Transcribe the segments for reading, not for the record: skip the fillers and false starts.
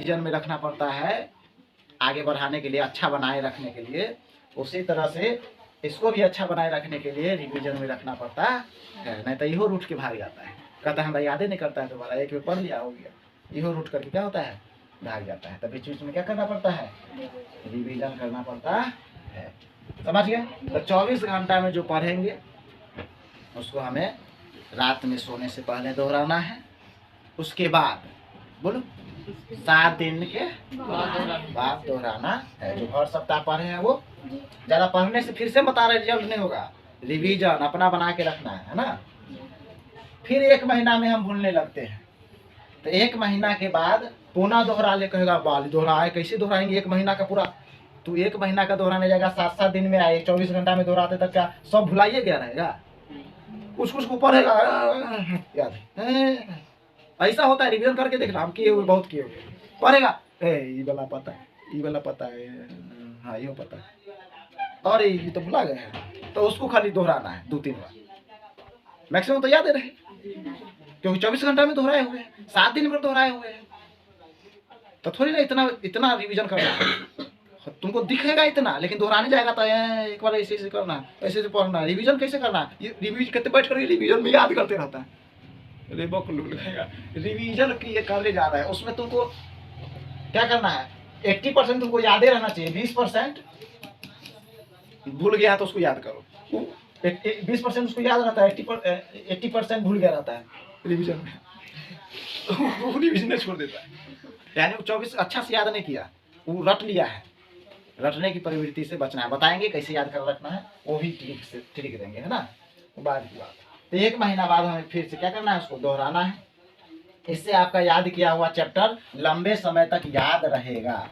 Revision में रखना पड़ता है आगे बढ़ाने के लिए, अच्छा बनाए रखने के लिए, उसी तरह से इसको भी अच्छा बनाए रखने के लिए रिवीजन में रखना पड़ता है। नहीं तो इहो रूठ के भाग जाता है, कहता है हमारा याद ही नहीं करता है, दोबारा एक में पढ़ लिया हो गया, इहो रूठ करके क्या होता है, भाग जाता है। तभी बीच में क्या करना पड़ता है, रिवीजन करना पड़ता है। समझ गए? तो 24 घंटा में जो पढ़ेंगे उसको हमें रात में सोने से पहले दोहराना है। उसके बाद बोलो 7 दिन के बाद दोहराना है। जो हर सप्ताह पढ़े हैं वो ज़्यादा पढ़ने से फिर से बता रहे रिजल्ट नहीं होगा। रिवीजन अपना बना के रखना है ना। फिर 1 महीना में हम भूलने लगते हैं, तो 1 महीना के बाद पुनः दोहरा ले, कहेगा बाल दोहराए, कैसे दोहराएंगे 1 महीना का पूरा? तू 1 महीना का दोहराने जाएगा, 7-7 दिन में आए, 24 घंटा में दोहराते तक क्या सब भुलाइए गया रहेगा? कुछ कुछ को पढ़ेगा याद है। ऐसा होता है, रिवीजन करके देखना, हम किए हुए बहुत किए हुए। पढ़ेगा ये वाला पता है, ये वाला पता है, हाँ ये पता है, और ये तो भुला गए हैं, तो उसको खाली दोहराना है 2-3 बार, मैक्सिमम तो याद रहे, क्योंकि 24 घंटा में दोहराए हुए हैं, 7 दिन में दोहराए हुए हैं, तो थोड़ी ना इतना रिवीजन करना है। तुमको दिखेगा इतना, लेकिन दोहराने जाएगा तो एक बार ऐसे ऐसे करना, ऐसे ऐसे पढ़ना। रिवीजन कैसे करना, ये रिवीजन करते बैठ कर रिवीजन में याद करते रहता है, रिवीजन की ये करने जा रहा है, उसमें तुमको क्या करना है, 80% तुमको याद रहना चाहिए, 20% भूल गया तो उसको याद करो। 20% उसको याद रहता है, 80% भूल गया रहता है रिवीजन में, वो रिवीजन छोड़ देता है। यानी 24 अच्छा से याद नहीं किया, वो रट लिया है। रटने की प्रवृत्ति से बचना है। बताएंगे कैसे याद कर रखना है, वो भी ट्रिक देंगे, है ना, बाद की बात। तो 1 महीना बाद हमें फिर से क्या करना है, उसको दोहराना है। इससे आपका याद किया हुआ चैप्टर लंबे समय तक याद रहेगा।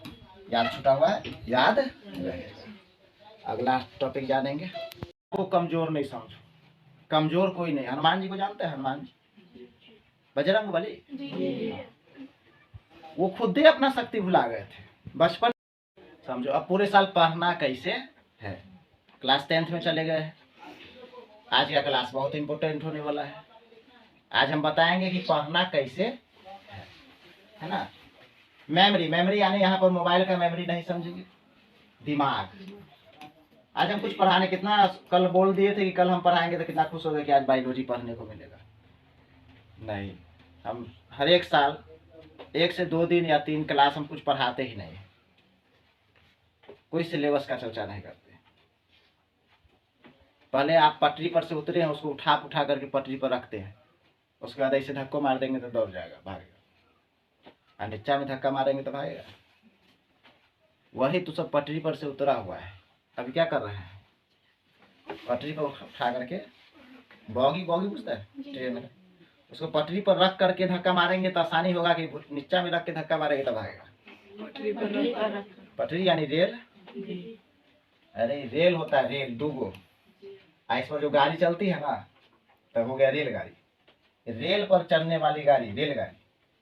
याद छूटा हुआ है, याद रहेगा। अगला टॉपिक जानेंगे। वो कमजोर नहीं समझो, कमजोर कोई नहीं। हनुमान जी को जानते हैं, हनुमान जी बजरंगबली, वो खुद ही अपना शक्ति भुला गए थे बचपन, समझो। अब पूरे साल पढ़ना कैसे है, क्लास 10th में चले गए हैं। आज का क्लास बहुत इंपॉर्टेंट होने वाला है। आज हम बताएंगे कि पढ़ना कैसे है ना। मेमोरी यानी यहाँ पर मोबाइल का मेमोरी नहीं समझेंगे, दिमाग। आज हम कुछ पढ़ाने, कितना कल बोल दिए थे कि कल हम पढ़ाएंगे, तो कितना खुश हो गए कि आज बायोलॉजी पढ़ने को मिलेगा। नहीं, हम हर एक साल 1 से 2 दिन या 3 क्लास हम कुछ पढ़ाते ही नहीं, कोई सिलेबस का चर्चा नहीं करते। पहले आप पटरी पर से उतरे हैं, उसको उठा करके पटरी पर रखते हैं, उसके बाद ऐसे धक्को मार देंगे तो दौड़ जाएगा, भागेगा। और नीचा में धक्का मारेंगे तो भागेगा। वही तो सब पटरी पर से उतरा हुआ है। अभी क्या कर रहे हैं, पटरी पर उठा करके, बॉगी बुझता है ट्रेन में, उसको पटरी पर रख करके धक्का मारेंगे तो आसानी होगा कि नीचा में रख के धक्का मारेंगे तो भागेगा। पटरी यानी रेल, अरे रेल होता है, रेल 2 गो। इस पर जो गाड़ी चलती है ना, तो हो गया रेलगाड़ी। रेल पर चलने वाली गाड़ी रेलगाड़ी,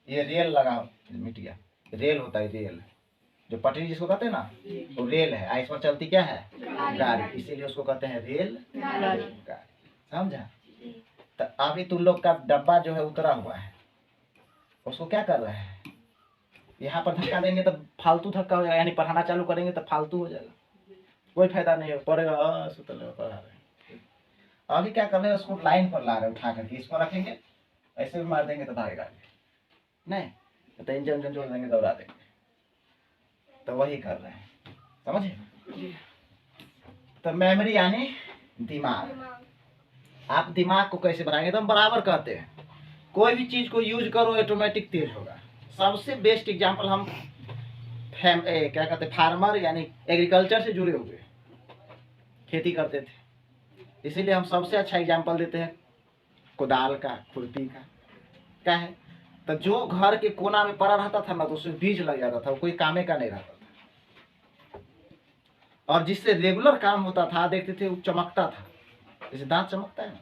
ये रेल लगा मिट गया, रेल होता है, रेल। जो पटरी जिसको कहते हैं ना, वो रेल है। इस पर चलती क्या है, गाड़ी, इसीलिए उसको कहते हैं रेल गाड़ी। समझा? तो अभी तुम लोग का डब्बा जो है उतरा हुआ है, उसको क्या कर रहे हैं, यहाँ पर धक्का देंगे तो फालतू धक्का हो जाएगा, यानी पढ़ाना चालू करेंगे तो फालतू हो जाएगा, कोई फायदा नहीं है, पढ़ेगा पढ़ा रहे। अभी क्या कर रहे हैं, उसको लाइन पर ला रहे हैं, उठा करके इस पर रखेंगे, ऐसे भी मार देंगे तो भागेगा नहीं, तो इंजन जोड़ देंगे, दौड़ा देंगे। तो वही कर रहे हैं, समझे? तो मेमोरी यानी दिमाग। आप दिमाग को कैसे बढ़ाएंगे, तो हम बराबर कहते हैं कोई भी चीज को यूज करो ऑटोमेटिक तेज होगा। सबसे बेस्ट एग्जाम्पल हम क्या कहते हैं, फार्मर यानी एग्रीकल्चर से जुड़े हुए, खेती करते थे, इसीलिए हम सबसे अच्छा एग्जाम्पल देते हैं कुदाल का, खुरपी का। क्या है, तो जो घर के कोना में पड़ा रहता था ना, तो उसमें बीज लग जाता था, वो कोई कामे का नहीं रहता था। और जिससे रेगुलर काम होता था, देखते थे वो चमकता था, जैसे दांत चमकता है ना,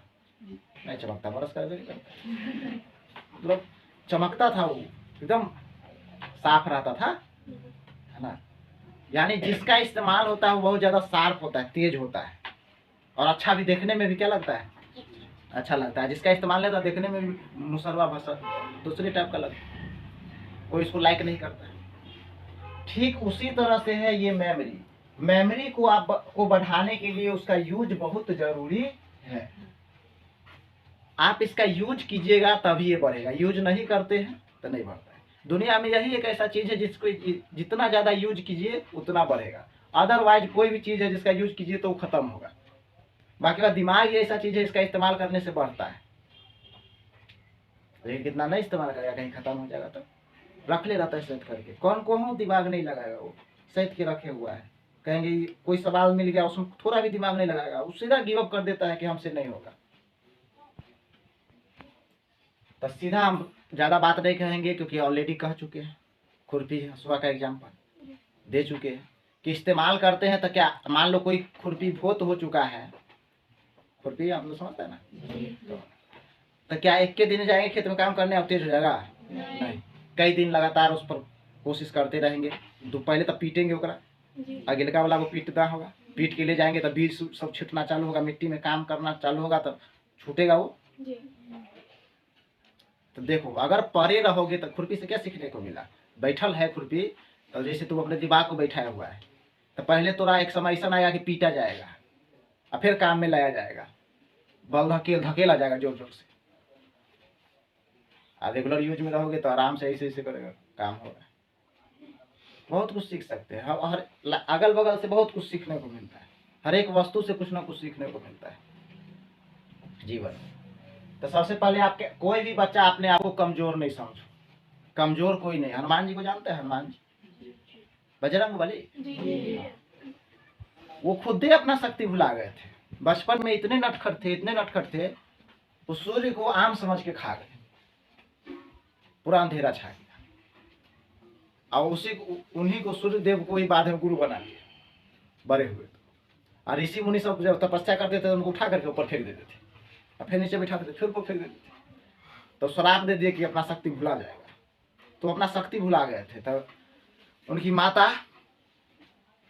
नहीं चमकता, बरस कर मतलब चमकता था, वो एकदम साफ रहता था, है ना। यानी जिसका इस्तेमाल होता है वो बहुत ज्यादा शार्प होता है, तेज होता है, और अच्छा भी देखने में भी क्या लगता है, अच्छा लगता है। जिसका इस्तेमाल नहीं होता, देखने में भी मुसरवा भसा दूसरे टाइप का लगता है, कोई इसको लाइक नहीं करता है। ठीक उसी तरह से है ये मेमोरी। मेमोरी को आप को बढ़ाने के लिए उसका यूज बहुत जरूरी है। आप इसका यूज कीजिएगा तभी ये बढ़ेगा, यूज नहीं करते हैं तो नहीं बढ़ता है। दुनिया में यही एक ऐसा चीज है जिसको जितना ज्यादा यूज कीजिए उतना बढ़ेगा। अदरवाइज कोई भी चीज है जिसका यूज कीजिए तो वो खत्म होगा। बाकी का दिमाग ये ऐसा चीज है, इसका इस्तेमाल करने से बढ़ता है, लेकिन कितना नहीं इस्तेमाल करेगा कहीं खत्म हो जाएगा तो रख ले रहता है सेट करके। कौन कौन दिमाग नहीं लगाएगा, वो सेट के रखे हुआ है। कहेंगे कोई सवाल मिल गया उसमें थोड़ा भी दिमाग नहीं लगाएगा, वो सीधा गिव अप कर देता है कि हमसे नहीं होगा। तो सीधा हम ज्यादा बात नहीं कहेंगे क्योंकि ऑलरेडी कह चुके हैं, खुरपी हसुआ का एग्जाम्पल दे चुके हैं कि इस्तेमाल करते हैं तो क्या, मान लो कोई खुरपी भोत हो चुका है, खुरपी आप लोग समझते हैं ना, तो क्या एक के दिन जाएंगे खेत में काम करने और तेज हो जाएगा? नहीं, कई दिन लगातार उस पर कोशिश करते रहेंगे। तो पहले तो पीटेंगे ओकरा, अगिलका वाला को पीटना होगा, पीट के ले जाएंगे तो बीज सब छिटना चालू होगा, मिट्टी में काम करना चालू होगा, तब छूटेगा वो। तो देखो अगर परे रहोगे तो खुरपी से क्या सीखने को मिला, बैठल है खुरपी तो जैसे तुम अपने दिमाग को बैठाया हुआ है, तो पहले तोरा एक समय ऐसा आएगा कि पीटा जाएगा और फिर काम में लाया जाएगा, बल धकेला जाएगा जोर जोर से। रेगुलर यूज में रहोगे तो आराम से ऐसे ऐसे करेगा काम होगा। बहुत कुछ सीख सकते हैं, हर अगल बगल से बहुत कुछ सीखने को मिलता है, हर एक वस्तु से कुछ ना कुछ सीखने को मिलता है जीवन। तो सबसे पहले आपके कोई भी बच्चा अपने आप को कमजोर नहीं समझो, कमजोर कोई नहीं। हनुमान जी को जानते हैं, हनुमान जी बजरंगबली, वो खुद ही अपना शक्ति भुला गए थे। बचपन में इतने नटखट थे, इतने नटखट थे, उस सूर्य को आम समझ के खा गए, पूरा अंधेरा छा गया, और उन्हीं को सूर्य देव को ही बाद में गुरु बना लिया, बड़े हुए। और ऋषि मुनि सब जब तपस्या करते थे तो उनको उठा करके ऊपर फेंक देते थे, और फिर नीचे बिठाते थे, फिर ऊपर फेंक देते थे, तो श्राप दे दिए कि अपना शक्ति भुला जाएगा। तो अपना शक्ति भुला गए थे, तब उनकी माता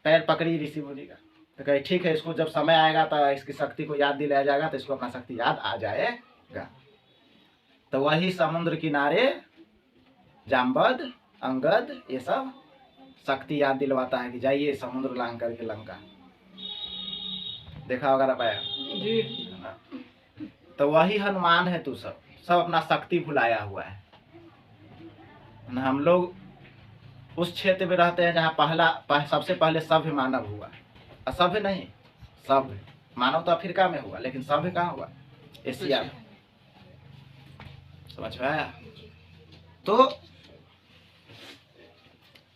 पैर पकड़ी ऋषि मुनि का, तो कहे ठीक है, इसको जब समय आएगा तो इसकी शक्ति को याद दिलाया जाएगा, तो इसको अपना शक्ति याद आ जाएगा। तो वही समुद्र किनारे जामवद अंगद ये सब शक्ति याद दिलवाता है कि जाइए समुद्र लांग करके लंका, देखा होगा रामायण जी। तो वही हनुमान है, तू सब अपना शक्ति भुलाया हुआ है। हम लोग उस क्षेत्र में रहते हैं जहाँ सबसे पहले सभ्य मानव हुआ, असभ्य नहीं, सभ्य मानव तो अफ्रीका में हुआ, लेकिन सभ्य कहाँ हुआ? एशिया में। समझ में आया? तो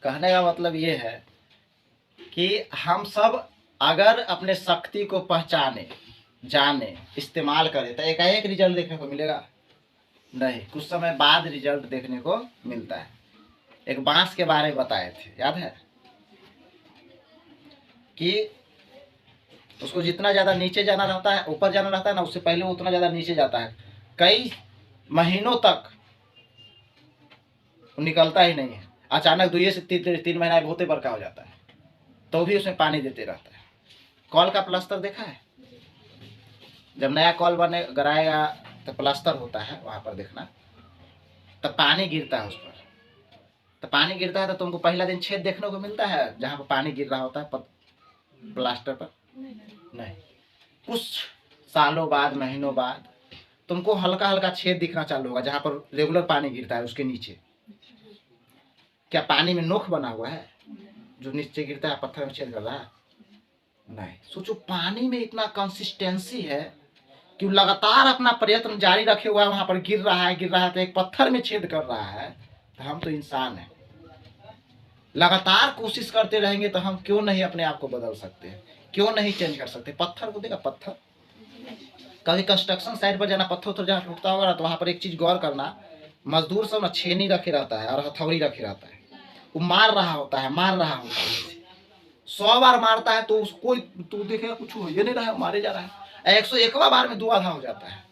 कहने का मतलब ये है कि हम सब अगर अपने शक्ति को पहचाने, जाने, इस्तेमाल करें तो एकाएक रिजल्ट देखने को मिलेगा नहीं, कुछ समय बाद रिजल्ट देखने को मिलता है। एक बांस के बारे में बताए थे, याद है कि उसको जितना ज्यादा नीचे जाना रहता है, ऊपर जाना रहता है ना, उससे पहले उतना ज्यादा नीचे जाता है, कई महीनों तक निकलता ही नहीं है। अचानक 2 से 3 महीना बहुत ही बड़का हो जाता है, तो भी उसमें पानी देते रहता है। कॉल का प्लास्टर देखा है? जब नया कॉल बने गराएगा तो प्लास्टर होता है, वहां पर देखना, तब पानी गिरता है उस पर। तो पानी गिरता है तो तुमको पहला दिन छेद देखने को मिलता है जहां पर पानी गिर रहा होता है प्लास्टर पर? नहीं, कुछ सालों बाद, महीनों बाद तुमको हल्का हल्का छेद दिखना चालू होगा जहां पर रेगुलर पानी गिरता है, उसके नीचे। क्या पानी में नोख बना हुआ है जो नीचे गिरता है, पत्थर में छेद कर रहा है? नहीं। सोचो पानी में इतना कंसिस्टेंसी है कि लगातार अपना प्रयत्न जारी रखे हुआ है, वहां पर गिर रहा है तो एक पत्थर में छेद कर रहा है। तो हम तो इंसान हैं, लगातार कोशिश करते रहेंगे तो हम क्यों नहीं अपने आप को बदल सकते हैं, क्यों नहीं चेंज कर सकते? पत्थर को देखा, पत्थर कभी कंस्ट्रक्शन साइट पर जाना, पत्थर जहाँ टूटता होगा ना, तो वहां पर एक चीज गौर करना, मजदूर सब ना छेनी रखे रहता है और हथौड़ी रखे रहता है, वो मार रहा होता है 100 बार मारता है, तो उसको तू देखेगा कुछ हो ये नहीं रहा है, मारे जा रहा है। 101वां बार में 2 आधा हो जाता है,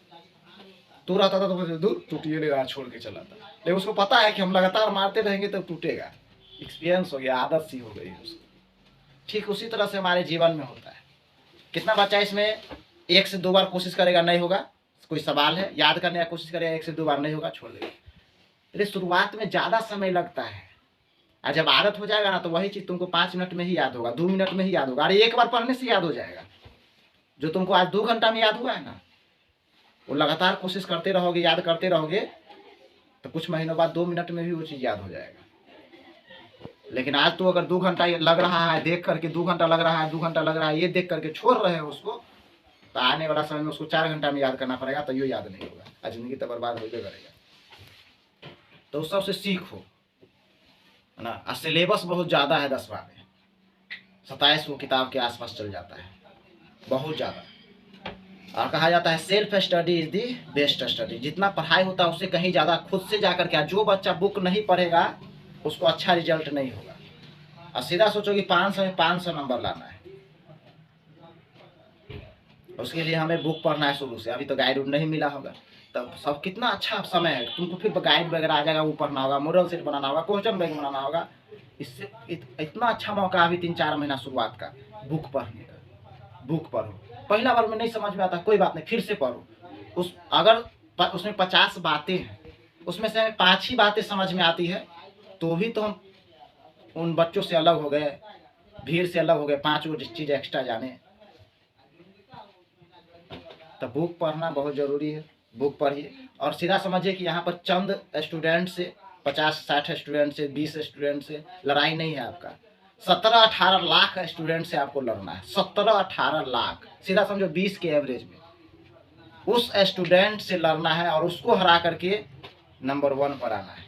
तू रहता था तो दूर टूटिए नहीं रहा, छोड़ के चला था, लेकिन उसको पता है कि हम लगातार मारते रहेंगे तब टूटेगा। एक्सपीरियंस हो गया, आदत सी हो गई उसको। ठीक उसी तरह से हमारे जीवन में होता है। कितना बच्चा इसमें 1 से 2 बार कोशिश करेगा, नहीं होगा, कोई सवाल है, याद करने की कोशिश करेगा, 1 से 2 बार नहीं होगा, छोड़ देगा। शुरुआत में ज्यादा समय लगता है, और जब आदत हो जाएगा ना तो वही चीज़ तुमको 5 मिनट में ही याद होगा, 2 मिनट में ही याद होगा। अरे एक बार पढ़ने से याद हो जाएगा। जो तुमको आज 2 घंटा में याद हुआ है ना, वो लगातार कोशिश करते रहोगे, याद करते रहोगे, तो कुछ महीनों बाद 2 मिनट में भी वो चीज़ याद हो जाएगा। लेकिन आज तो अगर 2 घंटा लग रहा है देख करके, 2 घंटा लग रहा है, 2 घंटा लग रहा है, ये देख करके छोड़ रहे हो उसको, तो आने वाला समय में उसको 4 घंटा में याद करना पड़ेगा, तो ये याद नहीं होगा, आज जिंदगी तो बर्बाद होकर करेगा। तो उस सबसे सीखो, है ना। और सिलेबस बहुत ज़्यादा है 10वां में, 27 किताब के आसपास चल जाता है, बहुत ज़्यादा। और कहा जाता है self study is the best study. जितना पढ़ाई होता है उससे कहीं ज़्यादा खुद से जाकर के। जो बच्चा बुक नहीं पढ़ेगा उसको अच्छा रिजल्ट नहीं होगा। और सीधा सोचो कि 500 में 500 नंबर लाना है, उसके लिए हमें बुक पढ़ना है शुरू से। अभी तो गाइड नहीं मिला होगा, तब सब कितना अच्छा समय है, तुमको फिर गाइड वगैरह आ जाएगा, वो पढ़ना होगा, मोरल सेट बनाना होगा, क्वेश्चन बैंक बनाना होगा। इससे इतना अच्छा मौका अभी 3-4 महीना शुरुआत का बुक पढ़ने का। बुक पढ़ो, पहला बार में नहीं समझ में आता कोई बात नहीं, फिर से पढ़ो। अगर उसमें 50 बातें हैं, उसमें से 5 ही बातें समझ में आती है, तो भी तो हम उन बच्चों से अलग हो गए, भीड़ से अलग हो गए, 5 वो चीज़ एक्स्ट्रा जाने। तो बुक पढ़ना बहुत ज़रूरी है, बुक पढ़िए। और सीधा समझिए कि यहाँ पर चंद स्टूडेंट से, 50-60 स्टूडेंट से, 20 स्टूडेंट से लड़ाई नहीं है आपका, 17-18 लाख स्टूडेंट से आपको लड़ना है। 17-18 लाख, सीधा समझो 20 के एवरेज में उस स्टूडेंट से लड़ना है और उसको हरा करके नंबर 1 पर आना है,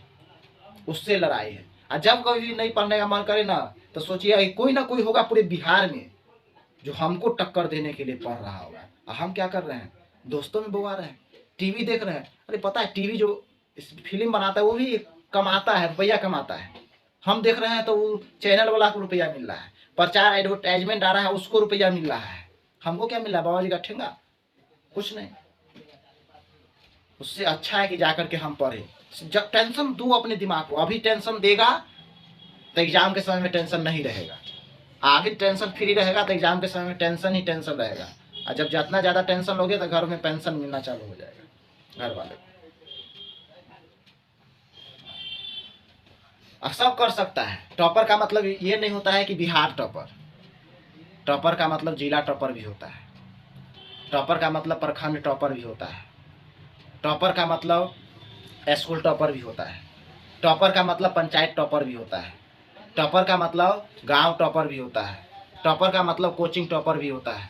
उससे लड़ाई है। और जब कभी भी नहीं पढ़ने का मन करे ना, तो सोचिए कोई ना कोई होगा पूरे बिहार में जो हमको टक्कर देने के लिए पढ़ रहा होगा। और हम क्या कर रहे हैं, दोस्तों में बुआ रहे हैं, टीवी देख रहे हैं। अरे पता है टीवी जो फिल्म बनाता है वो भी कमाता है, रुपया कमाता है। हम देख रहे हैं तो वो चैनल वाला को रुपया मिल रहा है, प्रचार एडवर्टाइजमेंट आ रहा है उसको रुपया मिल रहा है, हमको क्या मिल रहा है, बाबा जी का ठेंगा, कुछ नहीं। उससे अच्छा है कि जाकर के हम पढ़े। जब टेंशन दो अपने दिमाग को, अभी टेंशन देगा तो एग्जाम के समय में टेंशन नहीं रहेगा, अभी टेंशन फ्री रहेगा तो एग्जाम के समय में टेंशन ही टेंशन रहेगा। और जब जितना ज़्यादा टेंशन लोगे तो घर में पेंशन मिलना चालू हो जाएगा घर वाले को। और सब कर सकता है। टॉपर का मतलब ये नहीं होता है कि बिहार टॉपर, टॉपर का मतलब जिला टॉपर भी होता है, टॉपर का मतलब प्रखंड टॉपर भी होता है, टॉपर का मतलब स्कूल टॉपर भी होता है, टॉपर का मतलब पंचायत टॉपर भी होता है, टॉपर का मतलब गांव टॉपर भी होता है, टॉपर का मतलब कोचिंग टॉपर भी होता है,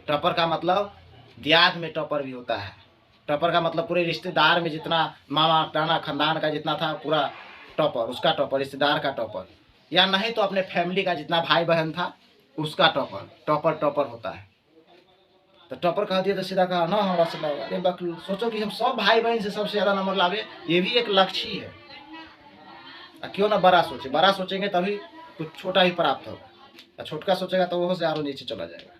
टॉपर का मतलब देहात में टॉपर भी होता है, टॉपर का मतलब पूरे रिश्तेदार में जितना मामा टाना खानदान का जितना था पूरा टॉपर, उसका टॉपर, रिश्तेदार का टॉपर, या नहीं तो अपने फैमिली का जितना भाई बहन था उसका टॉपर, टॉपर होता है। तो टॉपर कह दिया तो सीधा कहा ना हमारा से लगा। अरे बकलू, सोचो कि हम सब भाई बहन से सबसे ज़्यादा नंबर लावे, ये भी एक लक्ष्य ही है। क्यों ना बड़ा सोचे, बड़ा सोचेंगे तभी कुछ छोटा ही प्राप्त होगा, और छोटका सोचेगा तो वो से और नीचे चला जाएगा।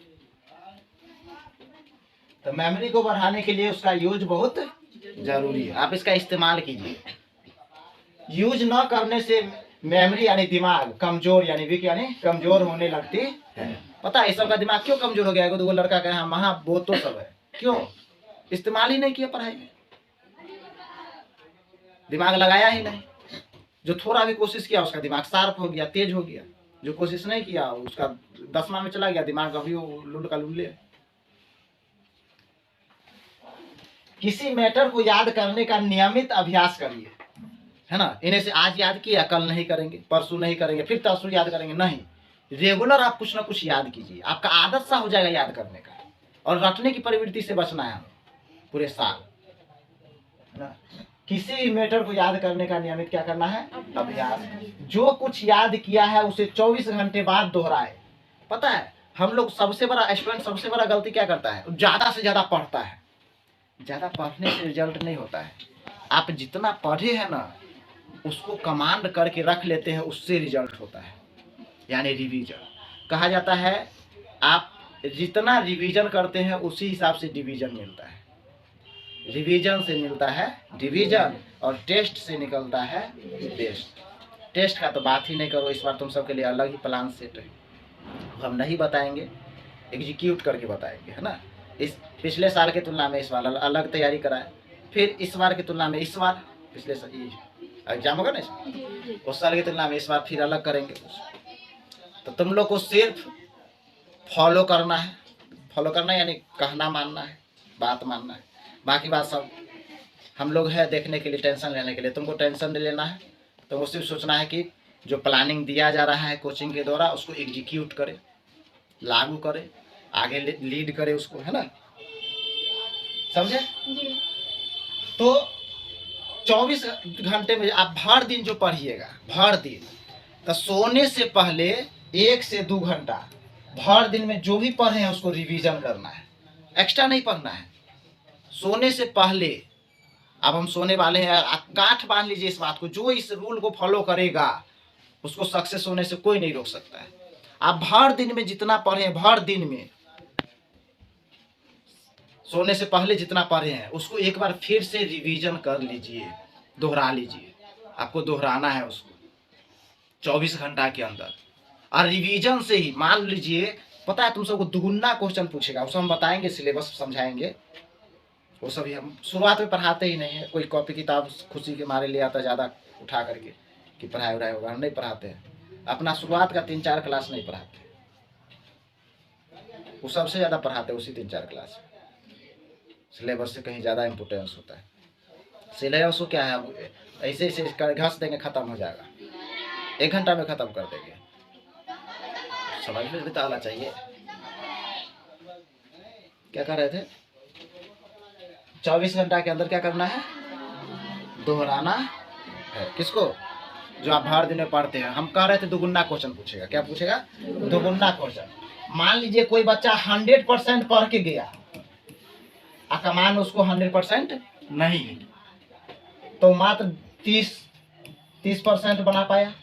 तो मेमोरी को बढ़ाने के लिए उसका यूज बहुत जरूरी है, आप इसका इस्तेमाल कीजिए। यूज न करने से मेमोरी यानी दिमाग कमजोर यानी वीक यानी कमजोर होने लगती है। पता है इस सब का दिमाग क्यों कमजोर हो गया है? दो लड़का कहे हम वहाँ वो तो सब है, क्यों? इस्तेमाल ही नहीं किया पढ़ाई में, दिमाग लगाया ही नहीं। जो थोड़ा भी कोशिश किया उसका दिमाग शार्प हो गया, तेज हो गया। जो कोशिश नहीं किया उसका 10वां में चला गया, दिमाग अभी वो लुल्ड का लुल्ले। किसी मैटर को याद करने का नियमित अभ्यास करिए, है ना। इन्हें से आज याद किया कल नहीं करेंगे, परसों नहीं करेंगे, फिर परसों याद करेंगे, नहीं। रेगुलर आप कुछ ना कुछ याद कीजिए, आपका आदत सा हो जाएगा याद करने का। और रटने की प्रवृत्ति से बचना है हमें पूरे साल, है ना। किसी मैटर को याद करने का नियमित क्या करना है, अभ्यास। जो कुछ याद किया है उसे 24 घंटे बाद दोहराए। पता है हम लोग सबसे बड़ा स्टूडेंट सबसे बड़ा गलती क्या करता है, ज्यादा से ज्यादा पढ़ता है। ज्यादा पढ़ने से रिजल्ट नहीं होता है। आप जितना पढ़े हैं ना उसको कमांड करके रख लेते हैं, उससे रिजल्ट होता है, यानी रिवीजन। कहा जाता है आप जितना रिवीजन करते हैं उसी हिसाब से डिवीजन मिलता है। रिवीजन से मिलता है डिवीजन और टेस्ट से निकलता है बेस्ट। टेस्ट का तो बात ही नहीं करो, इस बार तुम सबके लिए अलग ही प्लान सेट है, हम नहीं बताएंगे, एग्जीक्यूट करके बताएंगे, है ना। इस पिछले साल की तुलना में इस बार अलग तैयारी कराए, फिर इस बार की तुलना में इस बार पिछले साल एग्जाम होगा ना इसमें, उस साल की तुलना में इस बार फिर अलग करेंगे। तो तुम लोग को सिर्फ फॉलो करना है, फॉलो करना है यानी कहना मानना है, बात मानना है। बाकी बात सब हम लोग है देखने के लिए, टेंशन लेने के लिए। तुमको टेंशन नहीं लेना है, तुमको सिर्फ सोचना है कि जो प्लानिंग दिया जा रहा है कोचिंग के द्वारा उसको एग्जीक्यूट करे, लागू करे, आगे लीड करे उसको, है ना, समझे? तो 24 घंटे में आप भर दिन जो पढ़िएगा, भर दिन, तो सोने से पहले 1 से 2 घंटा भर दिन में जो भी पढ़े हैं उसको रिवीजन करना है, एक्स्ट्रा नहीं पढ़ना है। सोने से पहले, अब हम सोने वाले हैं, आप गांठ बांध लीजिए इस बात को, जो इस रूल को फॉलो करेगा उसको सक्सेस होने से कोई नहीं रोक सकता है। आप भर दिन में जितना पढ़े, भर दिन में सोने से पहले जितना पढ़े हैं उसको एक बार फिर से रिवीजन कर लीजिए, दोहरा लीजिए। आपको दोहराना है उसको 24 घंटा के अंदर। और रिवीजन से ही मान लीजिए, पता है तुम सबको दुगुना क्वेश्चन पूछेगा, उसको हम बताएंगे, सिलेबस समझाएंगे, वो सभी हम शुरुआत में पढ़ाते ही नहीं है। कोई कॉपी किताब खुशी के मारे ले आता ज़्यादा उठा करके कि पढ़ाई उढ़ाई होगा, हम नहीं पढ़ाते हैं। अपना शुरुआत का 3-4 क्लास नहीं पढ़ाते, वो सबसे ज़्यादा पढ़ाते हैं उसी 3-4 क्लास। सिलेबस से कहीं ज़्यादा इम्पोर्टेंस होता है। सिलेबस को क्या है, ऐसे ऐसे घस देंगे, ख़त्म हो जाएगा, 1 घंटा में ख़त्म कर देंगे। समझ में तो आना चाहिए। क्या कर रहे थे? 24 घंटा के अंदर क्या करना है? दोहराना है। किसको? जो आप भर दिन में पढ़ते हैं। हम कह रहे थे दुगुना क्वेश्चन पूछेगा। क्या पूछेगा? दुगुना क्वेश्चन। मान लीजिए कोई बच्चा 100% पढ़ के गया, कमान उसको 100% नहीं, तो मात्र 30% बना पाया।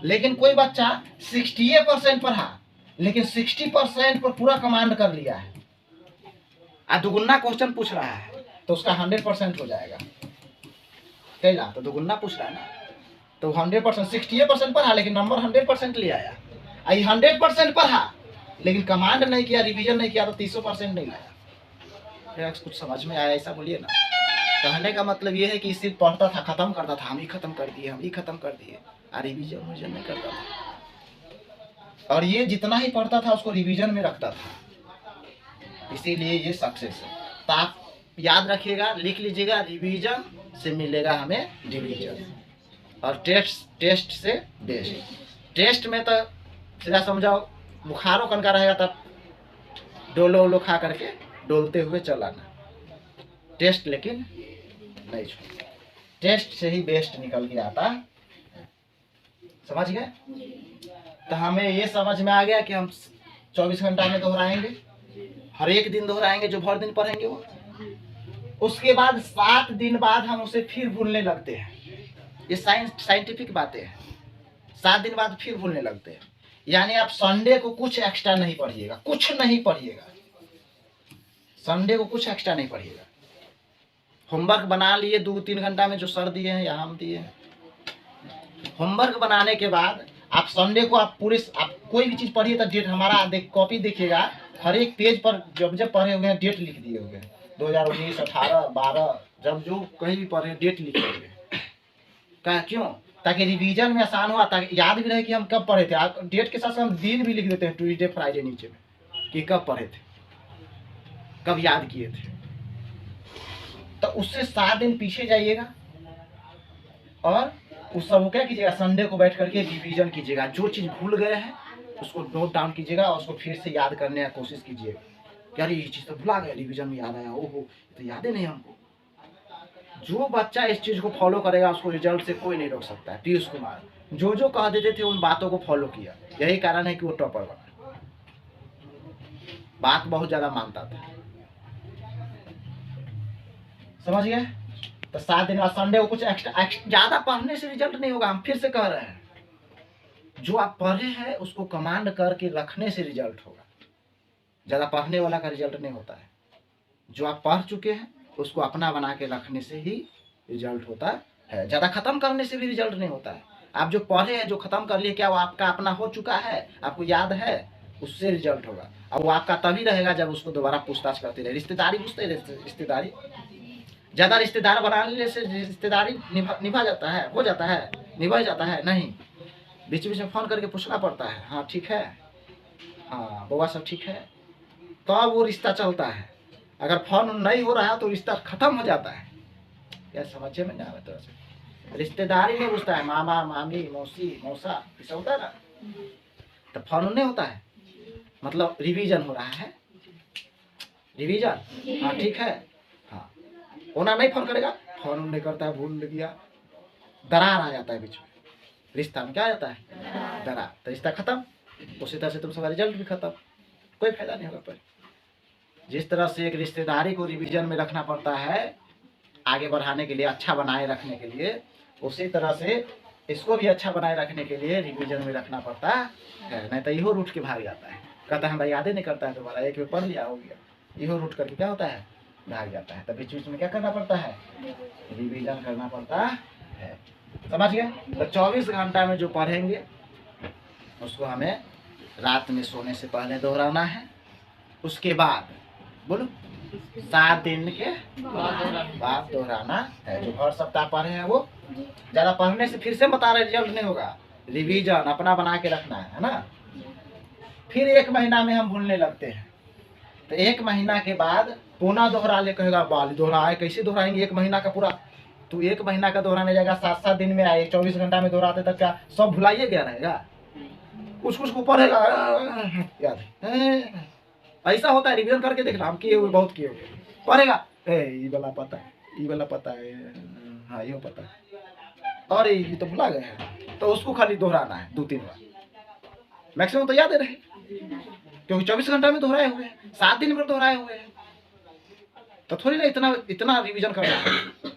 लेकिन कोई बच्चा 60% पढ़ा, लेकिन 60% पर पूरा कमांड कर लिया है, दुगुना क्वेश्चन पूछ रहा है, तो उसका 100% हो जाएगा। कैला तो दुगुना पूछ रहा है ना, तो 100%, 60% पढ़ा लेकिन नंबर 100% ले आया। 100% पढ़ा लेकिन कमांड नहीं किया, रिवीजन नहीं किया, तो 30% नहीं लाया। कुछ समझ में आया? ऐसा बोलिए ना। कहने का मतलब ये है कि सिर्फ पढ़ता था, खत्म करता था, हम ही खत्म कर दिए, हम ही खत्म कर दिए, रिवीजन नहीं करता था। और ये जितना ही पढ़ता था उसको रिवीजन में रखता था, इसीलिए ये सक्सेस है। तो आप याद रखिएगा, लिख लीजिएगा, रिवीजन से मिलेगा हमें डिवीजन, और टेस्ट से बेस्ट। टेस्ट में तो सीधा समझाओ, बुखारों कनका रहेगा तब डोलो वोलो खा करके डोलते हुए चलाना। टेस्ट लेकिन नहीं छोड़ना, टेस्ट से ही बेस्ट निकल के आता। समझ गए? तो हमें ये समझ में आ गया कि हम 24 घंटा में दोहराएंगे, हर एक दिन दोहराएंगे जो भर दिन पढ़ेंगे वो। उसके बाद 7 दिन बाद हम उसे फिर भूलने लगते हैं। ये साइंटिफिक बातें हैं। 7 दिन बाद फिर भूलने लगते हैं। यानी आप संडे को कुछ एक्स्ट्रा नहीं पढ़िएगा, कुछ नहीं पढ़िएगा, संडे को कुछ एक्स्ट्रा नहीं पढ़िएगा। होमवर्क बना लिए 2-3 घंटा में, जो सर दिए हैं या हम दिए हैं। होमवर्क बनाने के बाद आप संडे को आप कोई भी चीज पढ़िए तो डेट हमारा कॉपी देखिएगा, हर एक पेज पर जब पढ़े हुए हैं डेट लिख दिए हुए हैं, 2019, 18, 12, जब जो कहीं भी पढ़े डेट लिखे हुए हैं। क्यों? ताकि रिवीजन में आसान हो, ताकि याद भी रहे कि हम कब पढ़े थे। डेट के साथ साथ हम दिन भी लिख देते हैं, ट्यूजडे फ्राइडे नीचे में, कि कब पढ़े थे, कब याद किए थे। तो उससे 7 दिन पीछे जाइएगा और उस सब क्या कीजिएगा, संडे को बैठ करके रिवीजन कीजिएगा। जो चीज़ भूल गए हैं उसको नोट डाउन कीजिएगा और उसको फिर से याद करने की कोशिश कीजिएगा। यार ये चीज़ तो भुला गया, रिवीजन में याद आया, ओहो तो याद ही नहीं हमको। जो बच्चा इस चीज़ को फॉलो करेगा उसको रिजल्ट से कोई नहीं रोक सकता है। पीयूष कुमार जो जो कह देते थे उन बातों को फॉलो किया, यही कारण है कि वो टॉपर बना। बात बहुत ज़्यादा मानता था। समझ गए? तो 7 दिन बाद संडे को कुछ एक्स्ट्रा ज़्यादा पढ़ने से रिजल्ट नहीं होगा। हम फिर से कह रहे हैं, जो आप पढ़े हैं उसको कमांड करके रखने से रिजल्ट होगा। ज़्यादा पढ़ने वाला का रिजल्ट नहीं होता है। जो आप पढ़ चुके हैं उसको अपना बना के रखने से ही रिजल्ट होता है। ज़्यादा खत्म करने से भी रिजल्ट नहीं होता है। आप जो पढ़े हैं, जो खत्म कर लिए, क्या वो आपका अपना हो चुका है, आपको याद है, उससे रिजल्ट होगा। और वो आपका तभी रहेगा जब उसको दोबारा पूछताछ करते रहे। रिश्तेदारी पूछते, रिश्तेदारी ज्यादा रिश्तेदार बनाने से रिश्तेदारी निभा जाता है, हो जाता है, निभा जाता है नहीं। बीच बीच में फोन करके पूछना पड़ता है, हाँ ठीक है, हाँ बउआ सब ठीक है, तो वो रिश्ता चलता है। अगर फोन नहीं हो रहा है तो रिश्ता खत्म हो जाता है। क्या समझे में नहीं आवे तो से रिश्तेदारी में घुसता है, मामा मामी मौसी मौसा ये सब होता है ना, तो फोन नहीं होता है, मतलब रिवीजन हो रहा है, रिवीजन, हाँ ठीक है, हाँ ओना नहीं फोन करेगा, फोन नहीं करता है, भूल गया, दरार आ जाता है बीच में, रिश्ता में क्या आ जाता है, दरार, तो रिश्ता खत्म। उसी तरह से तुम सबका रिजल्ट भी खत्म, कोई फायदा नहीं होगा। पर जिस तरह से एक रिश्तेदारी को रिवीजन में रखना पड़ता है आगे बढ़ाने के लिए, अच्छा बनाए रखने के लिए, उसी तरह से इसको भी अच्छा बनाए रखने के लिए रिवीजन में रखना पड़ता है। नहीं तो इहो रूट के भाग जाता है, कहता है हमारा याद ही नहीं करता है, दोबारा एक में पढ़ लिया हो गया, इहो रूट करके क्या होता है, भाग जाता है। तो बीच बीच में क्या करना पड़ता है, रिवीजन करना पड़ता है। समझ गए? तो 24 घंटा में जो पढ़ेंगे उसको हमें रात में सोने से पहले दोहराना है। उसके बाद बोलो 7 दिन के बाद दोहराना है। जो हर सप्ताह पढ़े हैं वो ज्यादा पढ़ने से फिर से बता रहे रिजल्ट नहीं होगा, रिवीजन अपना बना के रखना है ना। फिर 1 महीना में हम भूलने लगते हैं, तो 1 महीना के बाद पुनः दोहरा ले, कहेगा बाल दोहराए कैसे दोहराएंगे 1 महीना का पूरा, तू 1 महीना का दोहराने जाएगा 7-7 दिन में आए, 24 घंटा में दोहराते तक क्या सब भुलाइए गया रहेगा, कुछ कुछ को पढ़ेगा याद है। ऐसा होता है, रिवीजन करके देखना, हम किए हुए बहुत किए हुए, पढ़ेगा ये वाला पता है, ये वाला पता है, हाँ ये पता है, और ये तो भुला गए हैं, तो उसको खाली दोहराना है 2-3 बार, मैक्सिमम तो याद है रहे, क्योंकि 24 घंटा में दोहराए हुए हैं, 7 दिन में दोहराए हुए हैं, तो थोड़ी ना इतना इतना रिवीजन करना है।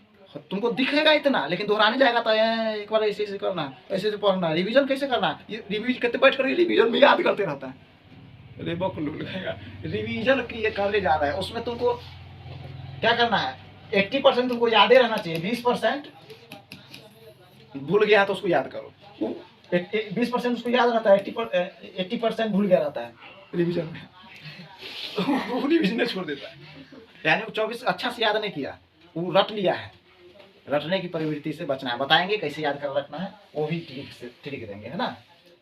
तुमको दिखेगा इतना, लेकिन दोहराने जाएगा तो एक बार ऐसे ऐसे करना, ऐसे ऐसे पढ़ना, रिवीजन कैसे करना, ये रिवीजन करते बैठ कर रिवीजन में याद करते रहता है, रिवीजन की ये करने जा रहा है, उसमें तुमको क्या करना है, 80% तुमको याद ही रहना चाहिए, 20% भूल गया तो उसको याद करो, 20% उसको याद रहता है, 80% भूल गया रहता है रिवीजन में, वो रिवीजन छोड़ देता है। यानी वो 24 अच्छा से याद नहीं किया, वो रट लिया है, रटने की प्रवृत्ति से बचना है। बताएंगे कैसे याद कर रखना है, वो भी ठीक देंगे, है ना,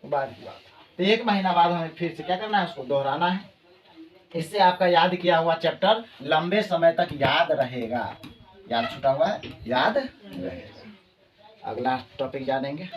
बाद की बात। तो 1 महीना बाद हमें फिर से क्या करना है, उसको दोहराना है। इससे आपका याद किया हुआ चैप्टर लंबे समय तक याद रहेगा, याद छूटा हुआ है याद रहेगा। अगला टॉपिक जानेंगे।